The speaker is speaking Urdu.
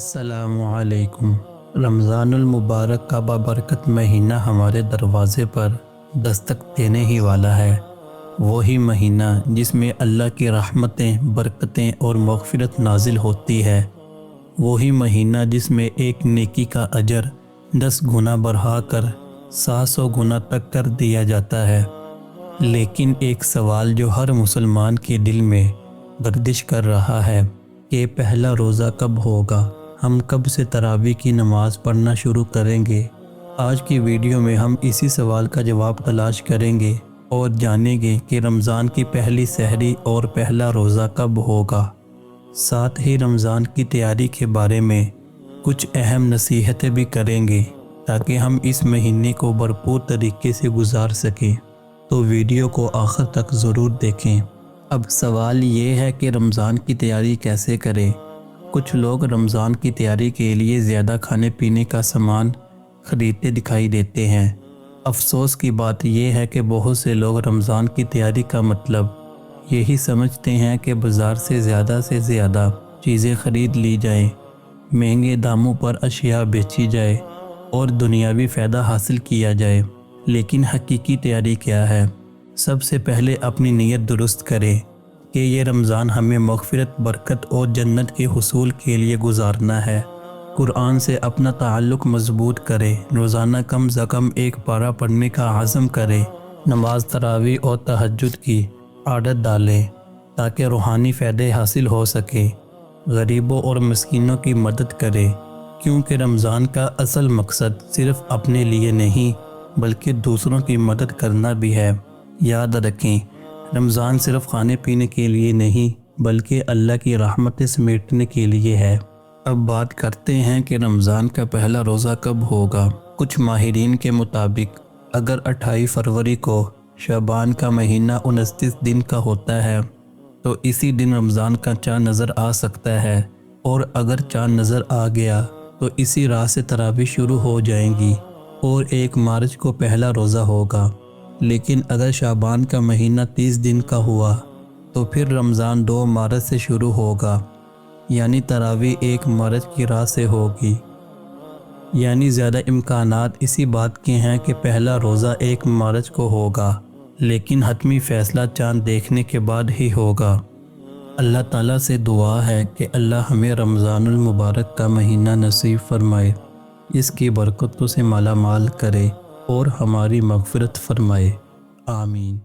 السلام علیکم۔ رمضان المبارک کا بابرکت مہینہ ہمارے دروازے پر دستک دینے ہی والا ہے۔ وہی مہینہ جس میں اللہ کی رحمتیں، برکتیں اور مغفرت نازل ہوتی ہے۔ وہی مہینہ جس میں ایک نیکی کا اجر 10 گنا بڑھا کر 700 گنا تک کر دیا جاتا ہے۔ لیکن ایک سوال جو ہر مسلمان کے دل میں گردش کر رہا ہے کہ پہلا روزہ کب ہوگا؟ ہم کب سے تراویح کی نماز پڑھنا شروع کریں گے؟ آج کی ویڈیو میں ہم اسی سوال کا جواب تلاش کریں گے اور جانیں گے کہ رمضان کی پہلی سحری اور پہلا روزہ کب ہوگا۔ ساتھ ہی رمضان کی تیاری کے بارے میں کچھ اہم نصیحتیں بھی کریں گے تاکہ ہم اس مہینے کو بھرپور طریقے سے گزار سکیں۔ تو ویڈیو کو آخر تک ضرور دیکھیں۔ اب سوال یہ ہے کہ رمضان کی تیاری کیسے کریں؟ کچھ لوگ رمضان کی تیاری کے لیے زیادہ کھانے پینے کا سامان خریدتے دکھائی دیتے ہیں۔ افسوس کی بات یہ ہے کہ بہت سے لوگ رمضان کی تیاری کا مطلب یہی سمجھتے ہیں کہ بازار سے زیادہ چیزیں خرید لی جائیں، مہنگے داموں پر اشیاء بیچی جائے اور دنیاوی فائدہ حاصل کیا جائے۔ لیکن حقیقی تیاری کیا ہے؟ سب سے پہلے اپنی نیت درست کریں کہ یہ رمضان ہمیں مغفرت، برکت اور جنت کے حصول کے لیے گزارنا ہے۔ قرآن سے اپنا تعلق مضبوط کریں، روزانہ کم از کم ایک پارہ پڑھنے کا عزم کریں، نماز تراویح اور تہجد کی عادت ڈالیں تاکہ روحانی فائدے حاصل ہو سکیں۔ غریبوں اور مسکینوں کی مدد کریں کیونکہ رمضان کا اصل مقصد صرف اپنے لیے نہیں بلکہ دوسروں کی مدد کرنا بھی ہے۔ یاد رکھیں، رمضان صرف کھانے پینے کے لیے نہیں بلکہ اللہ کی رحمتیں سمیٹنے کے لیے ہے۔ اب بات کرتے ہیں کہ رمضان کا پہلا روزہ کب ہوگا۔ کچھ ماہرین کے مطابق اگر 28 فروری کو شعبان کا مہینہ 29 دن کا ہوتا ہے تو اسی دن رمضان کا چاند نظر آ سکتا ہے، اور اگر چاند نظر آ گیا تو اسی رات سے تراویح شروع ہو جائیں گی اور 1 مارچ کو پہلا روزہ ہوگا۔ لیکن اگر شعبان کا مہینہ 30 دن کا ہوا تو پھر رمضان 2 مارچ سے شروع ہوگا، یعنی تراویح 1 مارچ کی رات سے ہوگی۔ یعنی زیادہ امکانات اسی بات کے ہیں کہ پہلا روزہ 1 مارچ کو ہوگا، لیکن حتمی فیصلہ چاند دیکھنے کے بعد ہی ہوگا۔ اللہ تعالیٰ سے دعا ہے کہ اللہ ہمیں رمضان المبارک کا مہینہ نصیب فرمائے، اس کی برکتوں سے مالا مال کرے اور ہماری مغفرت فرمائے۔ آمین۔